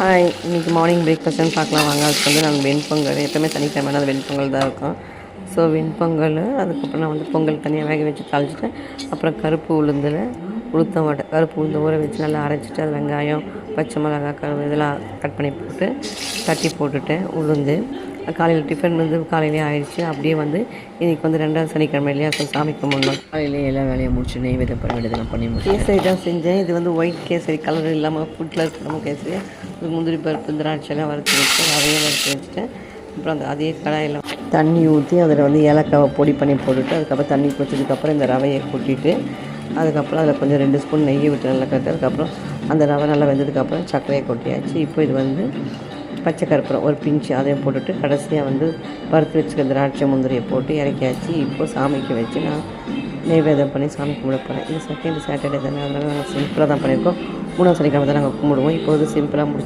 Hi, இன்றைக்கி morning பிரேக்ஃபாஸ்ட்னு பார்க்கலாம் வாங்க. அதுக்கு வந்து நான் வெண்பொங்கல், எப்போவுமே சனிக்கிழமைனா அது வெண்பொங்கல் தான் இருக்கும். ஸோ வெண்பொங்கல், அதுக்கப்புறம் நான் வந்து பொங்கல் தனியாக வேக வச்சு தாளிச்சிட்டேன். அப்புறம் கருப்பு உளுந்தில் உளுத்தம் வடை, கருப்பு உளுந்து ஊற வச்சு நல்லா அரைச்சிட்டு அது வெங்காயம், பச்சை மிளகாய், கருவு இதெல்லாம் கட் பண்ணி போட்டு தட்டி போட்டுட்டேன். உளுந்து காலையில் டிஃபன் வந்து காலையிலே ஆயிடுச்சு. அப்படியே வந்து இன்றைக்கி வந்து 2வது சனிக்கிழமை இல்லையா, ஸோ சாமி கும்பிடணும். காலையிலே எல்லா வேலையை முடிச்சு நெய்வேத்தியம் பண்ண வேண்டியதெல்லாம் பண்ணி முடிச்சு கேசரி தான் செஞ்சேன். இது வந்து ஒயிட் கேசரி, கலர் இல்லாமல் ஃபுட் கலர் இல்லாமல் கேசரி. அது முந்திரி பருப்பு, திராட்சைலாம் வறுத்து வச்சு அதையும் வறுத்து வச்சுட்டேன். அப்புறம் அதே கடாயில் தண்ணி ஊற்றி அதில் வந்து ஏலக்காவை பொடி பண்ணி போட்டுட்டு அதுக்கப்புறம் தண்ணி கொச்சதுக்கப்புறம் இந்த ரவையை கொட்டிட்டு அதுக்கப்புறம் அதில் கொஞ்சம் 2 ஸ்பூன் நெய்யை விட்டு நல்லா கட்டு. அதுக்கப்புறம் அந்த ரவை நல்லா வெந்ததுக்கப்புறம் சர்க்கரையை கொட்டியாச்சு. இப்போ இது வந்து பச்சை கற்பூரம் ஒரு பிஞ்சு அதையும் போட்டுட்டு கடைசியாக வந்து பருத்து வச்சுக்க திராட்சை முந்திரியை போட்டு இறக்கியாச்சு. இப்போது சாமிக்கு வச்சு நான் நெய்வேத்தியம் பண்ணி சாமி கும்பிட போகிறேன். இது செகண்ட் சாட்டர்டே தானே, அதனால் நாங்கள் சிம்பிளாக தான் பண்ணியிருக்கோம். 3வது சனிக்கிழமை தான் நாங்கள் கும்பிடுவோம். இப்போது சிம்பிளாக முடிச்சு